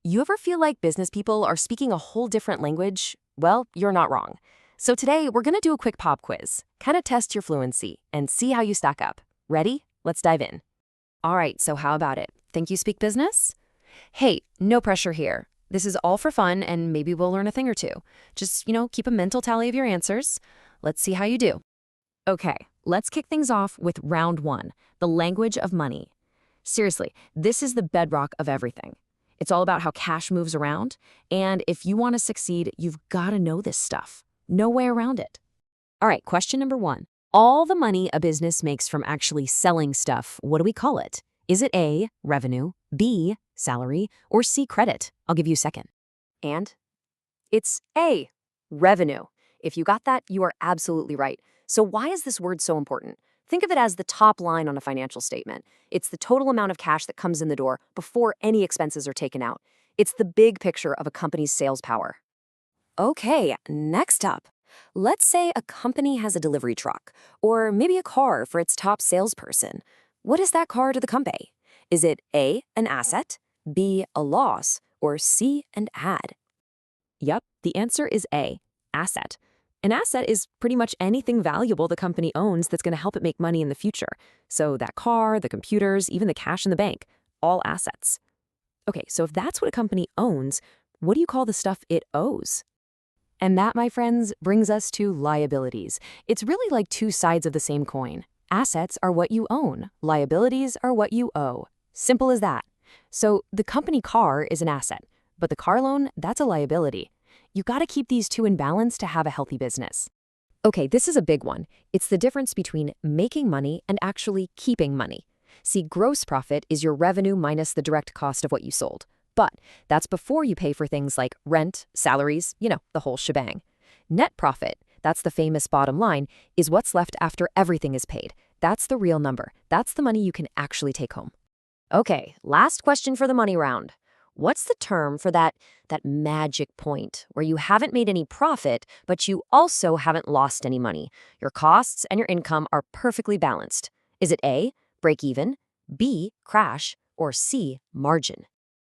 You ever feel like business people are speaking a whole different language? Well, you're not wrong. So today, we're going to do a quick pop quiz, kind of test your fluency, and see how you stack up. Ready? Let's dive in. All right, so how about it? Think you speak business? Hey, no pressure here. This is all for fun, and maybe we'll learn a thing or two. Just, keep a mental tally of your answers. Let's see how you do. Okay, let's kick things off with round one, the language of money. Seriously, this is the bedrock of everything. It's all about how cash moves around, and if you want to succeed, you've got to know this stuff. No way around it. All right, question number one. All the money a business makes from actually selling stuff, what do we call it? Is it A, revenue, B, salary, or C, credit? I'll give you a second. And it's A, revenue. If you got that, you are absolutely right. So why is this word so important? Think of it as the top line on a financial statement. It's the total amount of cash that comes in the door before any expenses are taken out. It's the big picture of a company's sales power. Okay, next up. Let's say a company has a delivery truck, or maybe a car for its top salesperson. What is that car to the company? Is it A, an asset, B, a loss, or C, an ad? Yep, the answer is A, asset. An asset is pretty much anything valuable the company owns that's going to help it make money in the future. So that car, the computers, even the cash in the bank, all assets. Okay, so if that's what a company owns, what do you call the stuff it owes? And that, my friends, brings us to liabilities. It's really like two sides of the same coin. Assets are what you own. Liabilities are what you owe. Simple as that. So the company car is an asset, but the car loan, that's a liability. You got to keep these two in balance to have a healthy business. Okay, this is a big one. It's the difference between making money and actually keeping money. See, gross profit is your revenue minus the direct cost of what you sold. But that's before you pay for things like rent, salaries, the whole shebang. Net profit, that's the famous bottom line, is what's left after everything is paid. That's the real number. That's the money you can actually take home. Okay, last question for the money round. What's the term for that magic point where you haven't made any profit, but you also haven't lost any money? Your costs and your income are perfectly balanced. Is it A, break even, B, crash, or C, margin?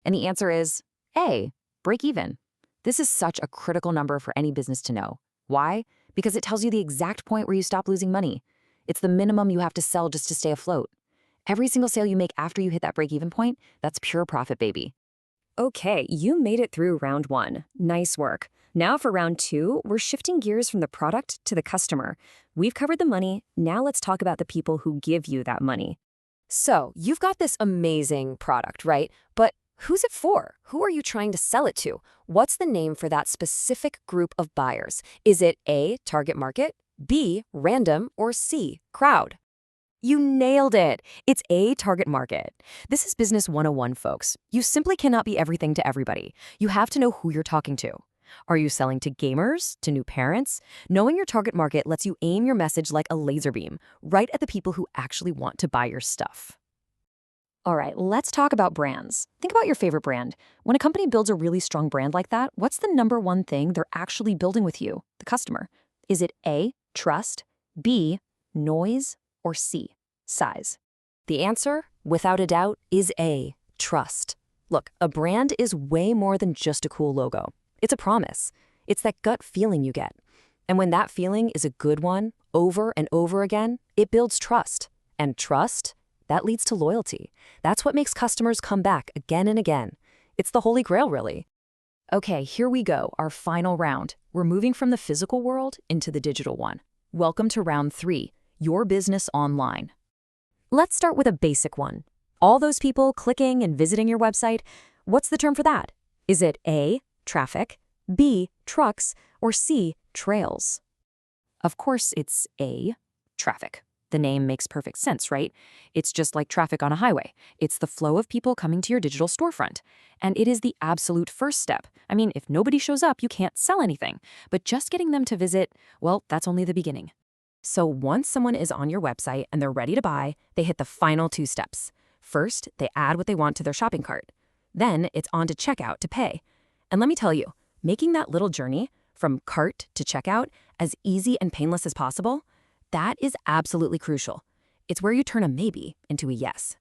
And the answer is A, break even. This is such a critical number for any business to know. Why? Because it tells you the exact point where you stop losing money. It's the minimum you have to sell just to stay afloat. Every single sale you make after you hit that break-even point, that's pure profit, baby. Okay, you made it through round one. Nice work. Now for round two, we're shifting gears from the product to the customer. We've covered the money. Now let's talk about the people who give you that money. So you've got this amazing product, right? But who's it for? Who are you trying to sell it to? What's the name for that specific group of buyers? Is it A, target market, B, random, or C, crowd? You nailed it. It's A, target market. This is Business 101, folks. You simply cannot be everything to everybody. You have to know who you're talking to. Are you selling to gamers, to new parents? Knowing your target market lets you aim your message like a laser beam, right at the people who actually want to buy your stuff. All right, let's talk about brands. Think about your favorite brand. When a company builds a really strong brand like that, what's the number one thing they're actually building with you, the customer? Is it A, trust, B, noise, or C, size? The answer, without a doubt, is A, trust. Look, a brand is way more than just a cool logo. It's a promise. It's that gut feeling you get. And when that feeling is a good one, over and over again, it builds trust. And trust, that leads to loyalty. That's what makes customers come back again and again. It's the holy grail, really. Okay, here we go, our final round. We're moving from the physical world into the digital one. Welcome to round 3. Your business online. Let's start with a basic one. All those people clicking and visiting your website, what's the term for that? Is it A, traffic, B, trucks, or C, trails? Of course, it's A, traffic. The name makes perfect sense, right? It's just like traffic on a highway. It's the flow of people coming to your digital storefront. And it is the absolute first step. I mean, if nobody shows up, you can't sell anything. But just getting them to visit, well, that's only the beginning. So once someone is on your website and they're ready to buy, they hit the final 2 steps. First, they add what they want to their shopping cart. Then it's on to checkout to pay. And let me tell you, making that little journey from cart to checkout as easy and painless as possible, that is absolutely crucial. It's where you turn a maybe into a yes.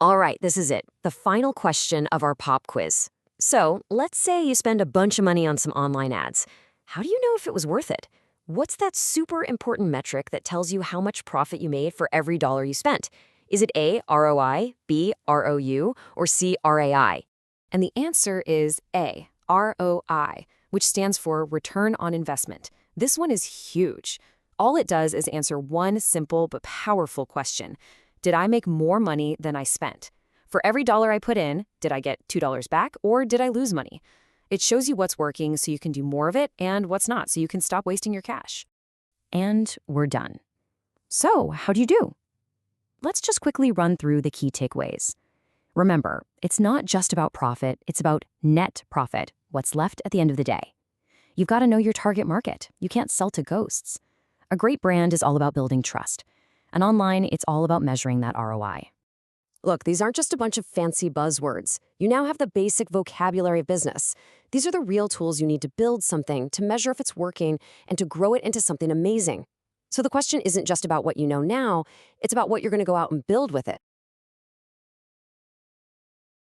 All right, this is it, the final question of our pop quiz. So, let's say you spend a bunch of money on some online ads. How do you know if it was worth it? What's that super important metric that tells you how much profit you made for every dollar you spent? Is it A, ROI, B, ROU, or C, RAI? And the answer is A, ROI, which stands for Return on Investment. This one is huge. All it does is answer one simple but powerful question. Did I make more money than I spent? For every dollar I put in, did I get $2 back or did I lose money? It shows you what's working so you can do more of it and what's not so you can stop wasting your cash. And we're done. So, how'd you do? Let's just quickly run through the key takeaways. Remember, it's not just about profit, it's about net profit, what's left at the end of the day. You've got to know your target market. You can't sell to ghosts. A great brand is all about building trust. And online, it's all about measuring that ROI. Look, these aren't just a bunch of fancy buzzwords. You now have the basic vocabulary of business. These are the real tools you need to build something, to measure if it's working, and to grow it into something amazing. So the question isn't just about what you know now, it's about what you're going to go out and build with it.